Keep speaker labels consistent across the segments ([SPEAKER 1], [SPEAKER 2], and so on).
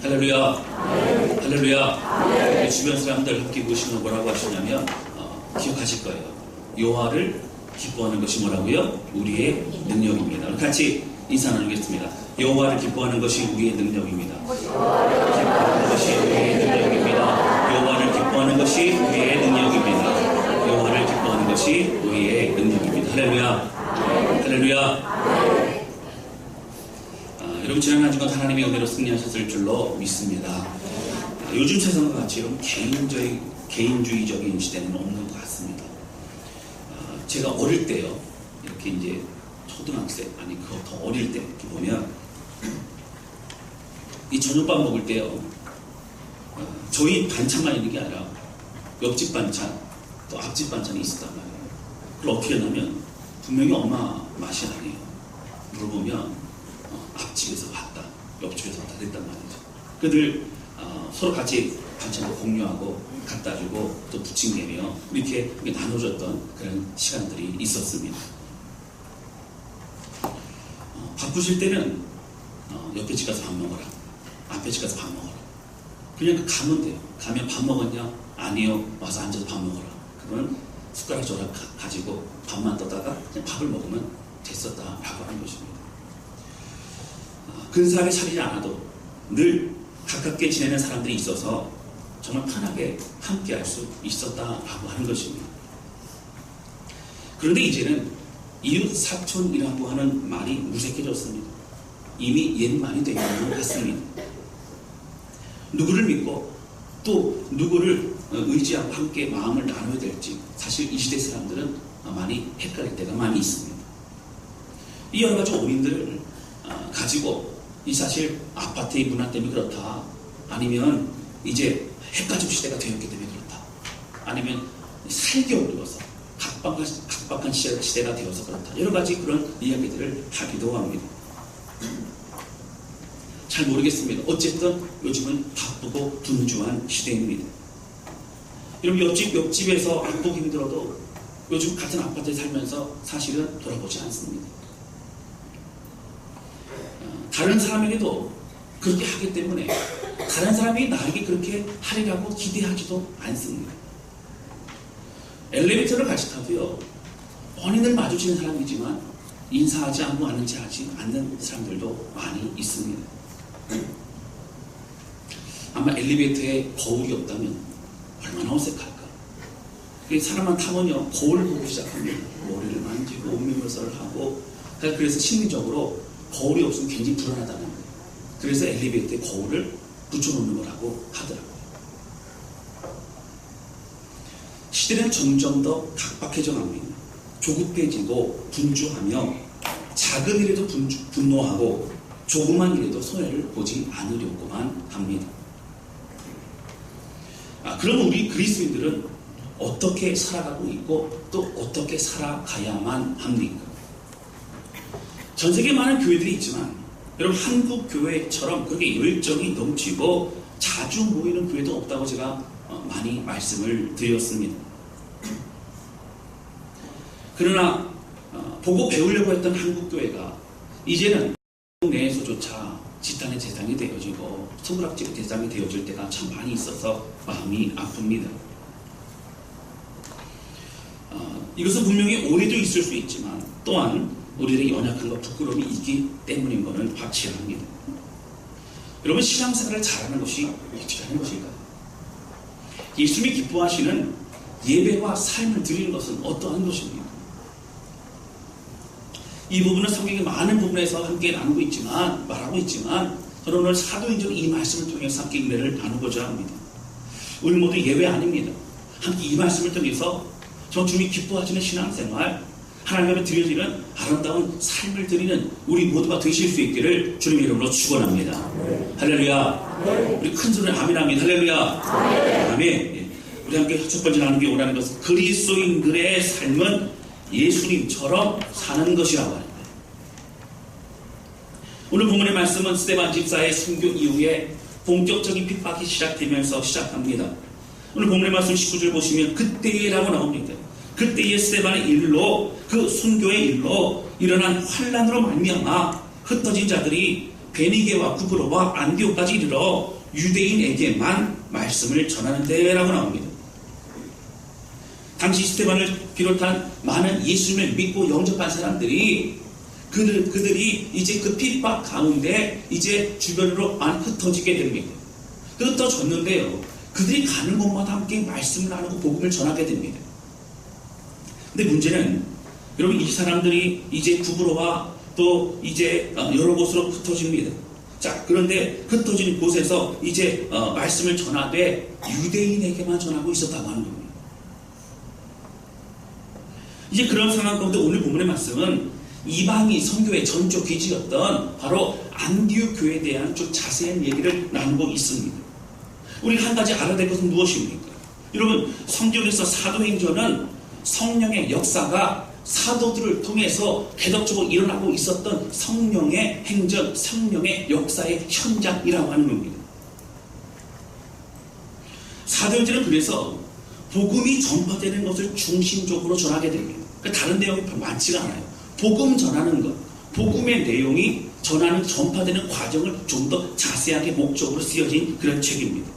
[SPEAKER 1] 할렐루야. 할렐루야. 주변 사람들 함께 보시면 뭐라고 하시냐면 기억하실 거예요. 여호와를 기뻐하는 것이 뭐라고요? 우리의 능력입니다. 같이 인사 나누겠습니다. 여호와를 기뻐하는 것이 우리의 능력입니다. 기뻐하는 것이 우리의 능력입니다. 여호와를 기뻐하는 것이 우리의 능력입니다. 여호와를 기뻐하는 것이 우리의 능력입니다. 할렐루야. 할렐루야. 여러분 지난 한 주간 하나님의 은혜로 승리하셨을 줄로 믿습니다. 요즘 세상과 같이 이런 개인주의적인 시대는 없는 것 같습니다. 제가 어릴 때요, 이렇게 이제 초등학생, 아니 그거 더 어릴 때 이렇게 보면 이 저녁밥 먹을 때요, 저희 반찬만 있는 게 아니라 옆집 반찬, 또 앞집 반찬이 있었단 말이에요. 그걸 어떻게 하냐면 분명히 엄마 맛이 아니에요. 물어보면 앞집에서 왔다, 옆집에서 왔다 됐단 말이죠. 그들 서로 같이 반찬을 공유하고 갖다 주고 또 부침개며 이렇게 나눠줬던 그런 시간들이 있었습니다. 바쁘실 때는 옆에 집 가서 밥 먹어라, 앞에 집 가서 밥 먹어라, 그냥 가면 돼요. 가면 밥 먹었냐? 아니요. 와서 앉아서 밥 먹어라. 그러면 숟가락 조각 가지고 밥만 떠다가 그냥 밥을 먹으면 됐었다라고 하는 것입니다. 근사하게 차리지 않아도 늘 가깝게 지내는 사람들이 있어서 정말 편하게 함께 할 수 있었다라고 하는 것입니다. 그런데 이제는 이웃 사촌이라고 하는 말이 무색해졌습니다. 이미 옛말이 되어 있는 것 같습니다. 누구를 믿고 또 누구를 의지하고 함께 마음을 나눠야 될지 사실 이 시대 사람들은 많이 헷갈릴 때가 많이 있습니다. 이 여러 가지 원인들을 가지고 이 사실 아파트의 문화 때문에 그렇다, 아니면 이제 핵가족 시대가 되었기 때문에 그렇다, 아니면 살기 어려워서 각박한 시대가 되어서 그렇다, 여러 가지 그런 이야기들을 하기도 합니다. 잘 모르겠습니다. 어쨌든 요즘은 바쁘고 분주한 시대입니다. 여러분 옆집에서 안 보기 힘들어도 요즘 같은 아파트에 살면서 사실은 돌아보지 않습니다. 다른 사람에게도 그렇게 하기 때문에 다른 사람이 나에게 그렇게 하리라고 기대하지도 않습니다. 엘리베이터를 같이 타도요, 본인을 마주치는 사람이지만 인사하지 않고 아는 체 하지 않는 사람들도 많이 있습니다. 아마 엘리베이터에 거울이 없다면 얼마나 어색할까. 사람만 타면요, 거울을 보고 시작합니다. 머리를 만지고 옥면물살을 하고, 그래서 심리적으로 거울이 없으면 굉장히 불안하다는 거예요. 그래서 엘리베이터에 거울을 붙여놓는 거라고 하더라고요. 시대는 점점 더 각박해져 갑니다. 조급해지고 분주하며 작은 일에도 분노하고 조그만 일에도 손해를 보지 않으려고만 합니다. 그럼 우리 그리스도인들은 어떻게 살아가고 있고 또 어떻게 살아가야만 합니까? 전 세계 많은 교회들이 있지만 여러분 한국 교회처럼 그렇게 열정이 넘치고 자주 모이는 교회도 없다고 제가 많이 말씀을 드렸습니다. 그러나 보고 배우려고 했던 한국 교회가 이제는 내에서조차 지탄의 대상이 되어지고 손가락질의 대상이 되어질 때가 참 많이 있어서 마음이 아픕니다. 이것은 분명히 오해도 있을 수 있지만 또한 우리들의 연약함과 부끄러움이 있기 때문인 것은 확실합니다. 여러분, 신앙생활을 잘하는 것이 어떻게 하는 것일까요? 예수님이 기뻐하시는 예배와 삶을 드리는 것은 어떠한 것입니까? 이 부분은 성경의 많은 부분에서 함께 나누고 있지만, 말하고 있지만, 저는 오늘 사도행전 이 말씀을 통해서 함께 은혜를 나누고자 합니다. 우리 모두 예외 아닙니다. 함께 이 말씀을 통해서 저 주님이 기뻐하시는 신앙생활, 하나님 앞에 드려지는 아름다운 삶을 드리는 우리 모두가 되실 수 있기를 주님의 이름으로 축원합니다. 할렐루야. 우리 큰 소리로 아멘합니다. 할렐루야. 아멘. 우리 함께 첫 번째 나누기 원하는 것은 그리스도인들의 삶은 예수님처럼 사는 것이라고 합니다. 오늘 본문의 말씀은 스데반 집사의 순교 이후에 본격적인 핍박이 시작되면서 시작합니다. 오늘 본문의 말씀 19절 보시면 그때라고 나옵니다. 그때의 스데반의 일로, 그 순교의 일로 일어난 환난으로 말미암아 흩어진 자들이 베니게와 구브로와 안디옥까지 이르러 유대인에게만 말씀을 전하는데 라고 나옵니다. 당시 스데반을 비롯한 많은 예수님을 믿고 영접한 사람들이 그들이 이제 그 핍박 가운데 이제 주변으로 많이 흩어지게 됩니다. 흩어졌는데요, 그들이 가는 곳마다 함께 말씀을 나누고 복음을 전하게 됩니다. 근데 문제는 여러분, 이 사람들이 이제 구브로와 또 이제 여러 곳으로 흩어집니다. 자, 그런데 흩어진 곳에서 이제 말씀을 전하되 유대인에게만 전하고 있었다고 하는 겁니다. 이제 그런 상황 가운데 오늘 본문의 말씀은 이방인 선교의 전적 기지였던 바로 안디옥 교회에 대한 좀 자세한 얘기를 나누고 있습니다. 우리가 한 가지 알아야 될 것은 무엇입니까? 여러분, 성경에서 사도행전은 성령의 역사가 사도들을 통해서 대덕적으로 일어나고 있었던 성령의 행전, 성령의 역사의 현장이라고 하는 겁니다. 사도행전은 그래서 복음이 전파되는 것을 중심적으로 전하게 됩니다. 다른 내용이 많지가 않아요. 복음 전하는 것, 복음의 내용이 전하는, 전파되는 과정을 좀 더 자세하게 목적으로 쓰여진 그런 책입니다.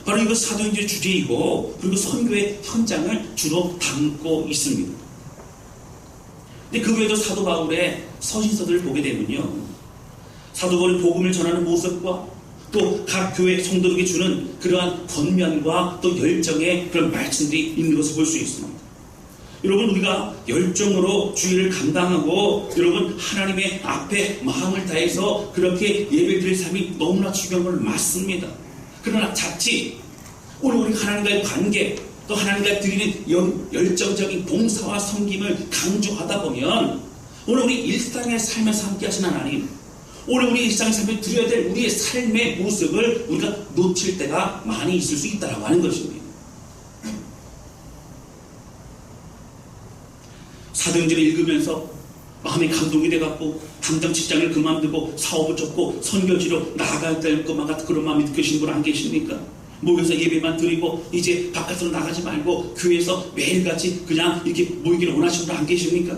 [SPEAKER 1] 바로 이거 사도행전의 주제이고, 그리고 선교의 현장을 주로 담고 있습니다. 근데 그 외에도 사도 바울의 서신서들을 보게 되면요, 사도 바울이 복음을 전하는 모습과 또 각 교회 성도에게 주는 그러한 권면과 또 열정의 그런 말씀들이 있는 것을 볼 수 있습니다. 여러분, 우리가 열정으로 주의를 감당하고 여러분 하나님의 앞에 마음을 다해서 그렇게 예배 드릴 삶이 너무나 중요한 걸 맞습니다. 그러나 자칫 오늘 우리 하나님과의 관계, 또 하나님과 드리는 열정적인 봉사와 섬김을 강조하다 보면 오늘 우리 일상의 삶에서 함께 하신 하나님, 오늘 우리 일상의 삶에 드려야 될 우리의 삶의 모습을 우리가 놓칠 때가 많이 있을 수 있다고 하는 것입니다. 사도행전을 읽으면서 마음이 감동이 돼갖고 당장 직장을 그만두고 사업을 접고 선교지로 나아갈 것만 같은 그런 마음이 느끼시는 분 안 계십니까? 모여서 예배만 드리고 이제 바깥으로 나가지 말고 교회에서 매일같이 그냥 이렇게 모이기를 원하시는 분 안 계십니까?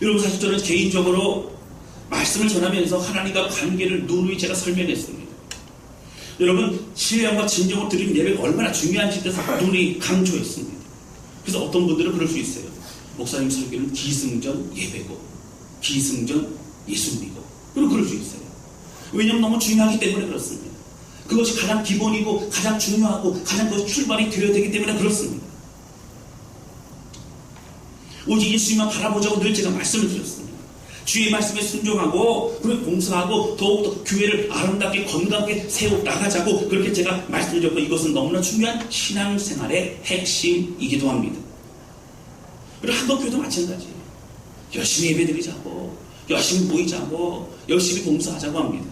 [SPEAKER 1] 여러분, 사실 저는 개인적으로 말씀을 전하면서 하나님과 관계를 누누이 제가 설명했습니다. 여러분, 신령과 진정으로 드리는 예배가 얼마나 중요한지에 대해서 누누이 강조했습니다. 그래서 어떤 분들은 그럴 수 있어요. 목사님 설교는 기승전 예배고 기승전 예술이고, 그리고 그럴 수 있어요. 왜냐하면 너무 중요하기 때문에 그렇습니다. 그것이 가장 기본이고 가장 중요하고 가장 그것이 출발이 되어야 되기 때문에 그렇습니다. 오직 예수님만 바라보자고 늘 제가 말씀을 드렸습니다. 주의 말씀에 순종하고 그리고 봉사하고 더욱더 교회를 아름답게 건강하게 세워 나가자고 그렇게 제가 말씀을 드렸고, 이것은 너무나 중요한 신앙생활의 핵심이기도 합니다. 그리고 한국교회도 마찬가지예요. 열심히 예배드리자고, 열심히 모이자고, 열심히 봉사하자고 합니다.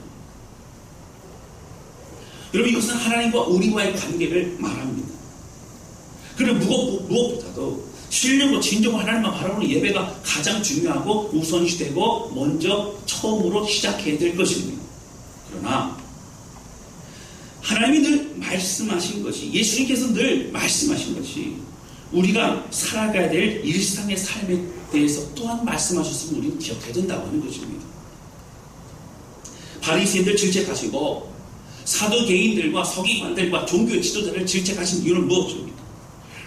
[SPEAKER 1] 여러분, 이것은 하나님과 우리와의 관계를 말합니다. 그리고 무엇보다도 신령과 진정과 하나님만 바라보는 예배가 가장 중요하고 우선시되고 먼저 처음으로 시작해야 될 것입니다. 그러나 하나님이 늘 말씀하신 것이, 예수님께서 늘 말씀하신 것이 우리가 살아가야 될 일상의 삶에 대해서 또한 말씀하셨으면 우리는 기억해야 된다고 하는 것입니다. 바리새인들 질책하시고 사도개인들과 서기관들과 종교 지도자를 질책하신 이유는 무엇입니까?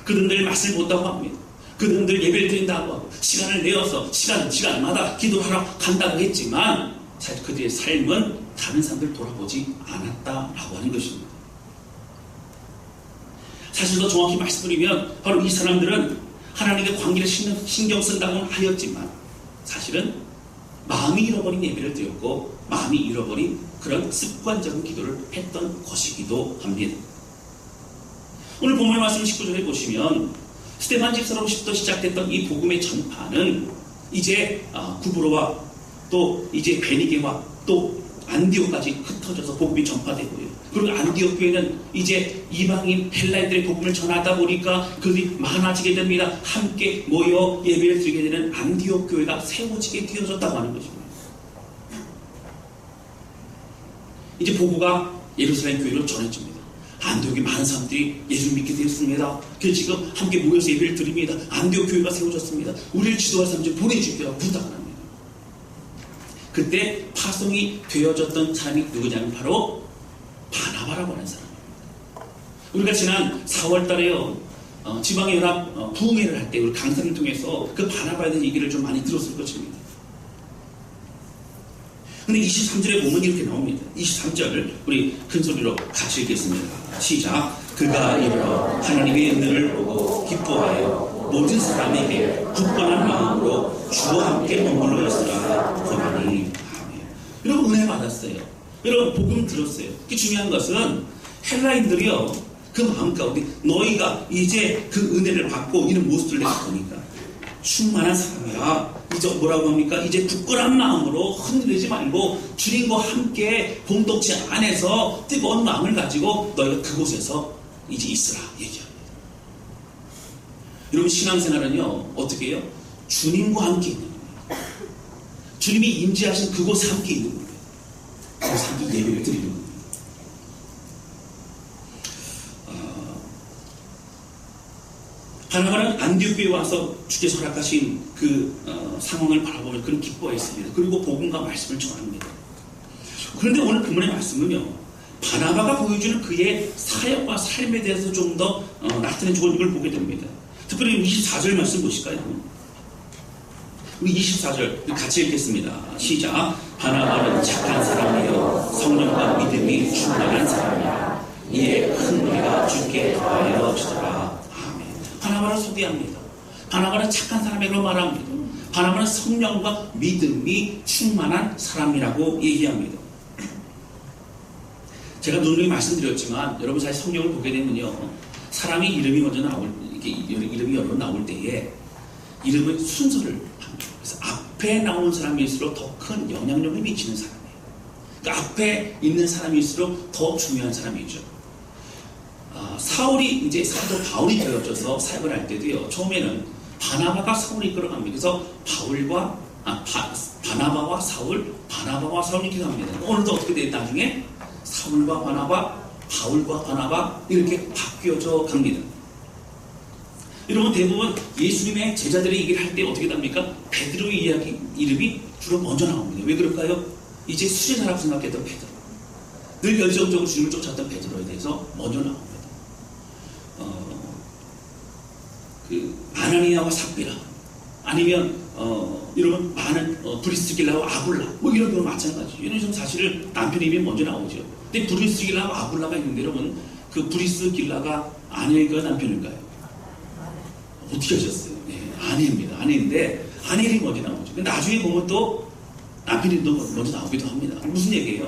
[SPEAKER 1] 그들은 맛을 본다고 합니다. 그들은 예배를 드린다고 하고 시간을 내어서 시간마다 기도하러 간다고 했지만 사실 그들의 삶은 다른 사람들 돌아보지 않았다라고 하는 것입니다. 사실 더 정확히 말씀드리면 바로 이 사람들은 하나님의 관계를 신경 쓴다고는 하였지만 사실은 마음이 잃어버린 예배를 드렸고 마음이 잃어버린 그런 습관적인 기도를 했던 것이기도 합니다. 오늘 본문의 말씀 19절에 보시면 스데반 집사로부터 시작됐던 이 복음의 전파는 이제 구브로와 또 이제 베니게와 또 안디옥까지 흩어져서 복음이 전파되고요. 그리고 안디옥 교회는 이제 이방인 헬라인들의 복음을 전하다 보니까 그들이 많아지게 됩니다. 함께 모여 예배를 드리게 되는 안디옥 교회가 세워지게 되어졌다고 하는 것입니다. 이제 보고가 예루살렘 교회로 전해집니다. 안디옥에 많은 사람들이 예수를 믿게 되었습니다. 그래서 지금 함께 모여서 예배를 드립니다. 안디옥 교회가 세워졌습니다. 우리를 지도할 사람 좀 보내주십시오. 부탁을 합니다. 그때 파송이 되어졌던 사람이 누구냐면 바로 바나바라고 하는 사람입니다. 우리가 지난 4월 달에요. 지방연합 부흥회를 할 때 우리 강사를 통해서 그 바나바에 대한 얘기를 좀 많이 들었을 것입니다. 근데 23절에 보면 이렇게 나옵니다. 23절 우리 큰 소리로 같이 읽겠습니다. 시작. 그가 이르러 하나님의 은혜를 보고 기뻐하여 모든 사람에게 굳건한 마음으로 주와 함께 머물러 있으라 고하니. 여러분 은혜 받았어요. 여러분 복음 들었어요. 그 중요한 것은 헬라인들이요 그 마음 가운데 너희가 이제 그 은혜를 받고 이런 모습을 내가 보니까 충만한 사람이라 이제 뭐라고 합니까? 이제 굳건한 마음으로 흔들리지 말고 주님과 함께 공동체 안에서 뜨거운 마음을 가지고 너희가 그곳에서 이제 있으라 얘기합니다. 여러분 신앙생활은요 어떻게 해요? 주님과 함께 있는 거예요. 주님이 임재하신 그곳에 함께 있는 거예요. 그곳에 함께 예배를 드리는 거예요. 바나바는 안디옥교에 와서 주께서 허락하신 그 상황을 바라보며 그런 기뻐했습니다. 그리고 복음과 말씀을 전합니다. 그런데 오늘 본문의 말씀은요 바나바가 보여주는 그의 사역과 삶에 대해서 좀 더 나타내주고 이걸 보게 됩니다. 특별히 24절 말씀 보실까요? 우리 24절 같이 읽겠습니다. 시작. 바나바는 착한 사람이요 성령과 믿음이 충만한 사람이라 이에 큰 은혜가 주께 더하여 주더라. 바나바를 소개합니다. 바나바는 착한 사람이라고 말합니다. 바나바는 성령과 믿음이 충만한 사람이라고 얘기합니다. 제가 누누이 말씀드렸지만 여러분 사실 성경을 보게 되면요 사람이 이름이 먼저 이름이 여러 나올 때에 이름은 순서를 합니다. 그래서 앞에 나오는 사람일수록 더 큰 영향력을 미치는 사람이에요. 그러니까 앞에 있는 사람일수록 더 중요한 사람이죠. 사울이 이제 사도 바울이 되어져서 사역을 할 때도요 처음에는 바나바가 사울이 끌어갑니다. 그래서 바나바와 사울, 바나바와 사울 이렇게 갑니다. 오늘도 어떻게 돼? 나중에 사울과 바나바, 바울과 바나바 이렇게 바뀌어져 갑니다. 여러분 대부분 예수님의 제자들의 얘기를 할 때 어떻게 됩니까? 베드로의 이름이 주로 먼저 나옵니다. 왜 그럴까요? 이제 수제자라고 생각했던 베드로, 늘 열정적으로 주님을 쫓았던 베드로에 대해서 먼저 나옵니다. 아나니아와 삽비라 아니면 여러분 많은 브리스길라와 아굴라 뭐 이런 경우 마찬가지죠. 이런 좀 사실은 남편 이름이 먼저 나오죠. 근데 브리스길라와 아굴라가 있는데 여러분 그 브리스길라가 아내일까요 남편일까요? 어떻게 하셨어요? 네, 아내입니다. 아내인데 아내 이름이 먼저 나오죠. 근데 나중에 보면 또 남편 이름도 먼저 나오기도 합니다. 무슨 얘기예요?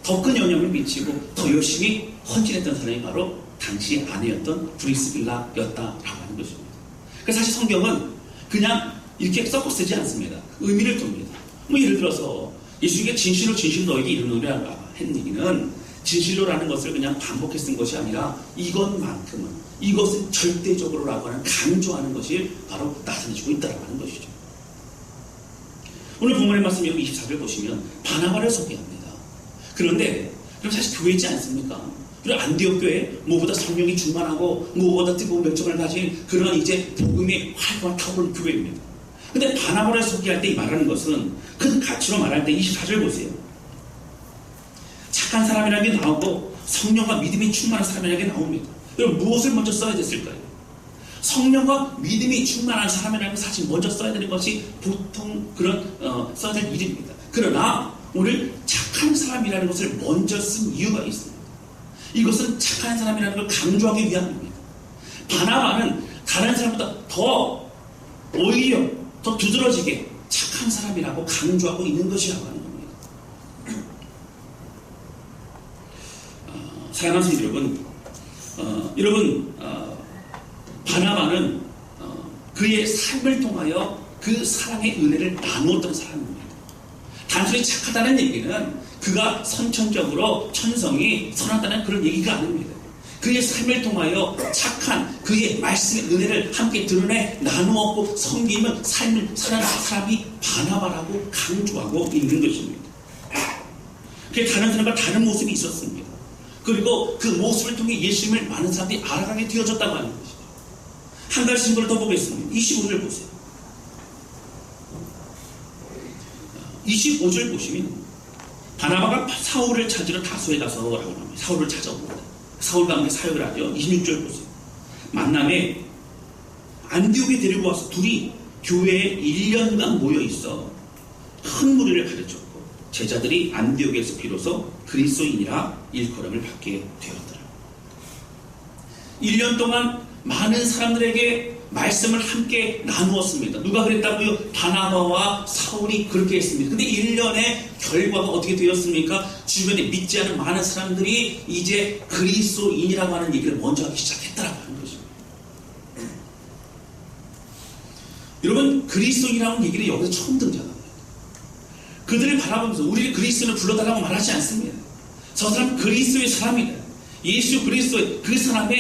[SPEAKER 1] 더 큰 영향을 미치고 더 열심히 헌신했던 사람이 바로 당시 아내였던 브리스길라였다라고 하는 것입니다. 그래서 사실 성경은 그냥 이렇게 섞어 쓰지 않습니다. 의미를 둡니다. 뭐 예를 들어서 예수님께 진실로 너에게 이르노라 했는 얘기는 진실로라는 것을 그냥 반복해 쓴 것이 아니라 이것만큼은 이것은 절대적으로라고 하는 강조하는 것이 바로 나타내주고 있다라고 하는 것이죠. 오늘 본문의 말씀 여기 24절 보시면 바나바를 소개합니다. 그런데 그럼 사실 교회이지 않습니까? 그리고 안디옥 교회 무엇보다 성령이 충만하고 무엇보다 뜨거운 열정을 가진 그런 이제 복음의 활발한 타오르는 교회입니다. 근데 바나바를 소개할 때 말하는 것은 큰 가치로 말할 때 24절 보세요. 착한 사람이라는 게 나오고 성령과 믿음이 충만한 사람이라는 게 나옵니다. 여러분 무엇을 먼저 써야 됐을까요? 성령과 믿음이 충만한 사람이라는 걸 사실 먼저 써야 되는 것이 보통 그런 써야 될 일입니다. 그러나 오늘 착한 사람이라는 것을 먼저 쓴 이유가 있습니다. 이것은 착한 사람이라는 걸 강조하기 위함입니다. 바나바는 다른 사람보다 오히려 더 두드러지게 착한 사람이라고 강조하고 있는 것이라고 하는 겁니다. 사랑하는 성도 여러분, 바나바는 그의 삶을 통하여 그 사랑의 은혜를 나누었던 사람입니다. 단순히 착하다는 얘기는 그가 선천적으로 천성이 선하다는 그런 얘기가 아닙니다. 그의 삶을 통하여 착한 그의 말씀의 은혜를 함께 드러내 나누었고 섬기면 삶을 사는 사람이 바나바라고 강조하고 있는 것입니다. 그게 다른 사람과 다른 모습이 있었습니다. 그리고 그 모습을 통해 예수님을 많은 사람들이 알아가게 되어졌다고 하는 것이죠. 한 가지 신고를 더 보겠습니다. 25절 보세요. 25절 보시면 바나바가 사울을 찾으러 다소에 가서라고 합니다. 사울을 찾아옵니다. 사울 가운데 사역을 하죠. 26절 보세요. 만남에 안디옥에 데리고 와서 둘이 교회에 1년간 모여있어 큰 무리를 가르쳤고 제자들이 안디옥에서 비로소 그리스도인이라 일컬음을 받게 되었더라. 1년 동안 많은 사람들에게 말씀을 함께 나누었습니다. 누가 그랬다고요? 바나바와 사울이 그렇게 했습니다. 근데 1년의 결과가 어떻게 되었습니까? 주변에 믿지 않은 많은 사람들이 이제 그리스도인이라고 하는 얘기를 먼저 하기 시작했다라고 하는 것입니다. 여러분, 그리스도인이라는 얘기를 여기서 처음 등장합니다. 그들을 바라보면서 우리를 그리스도인을 불러달라고 말하지 않습니다. 저 사람 그리스도의 사람이다. 예수 그리스도의 그 사람의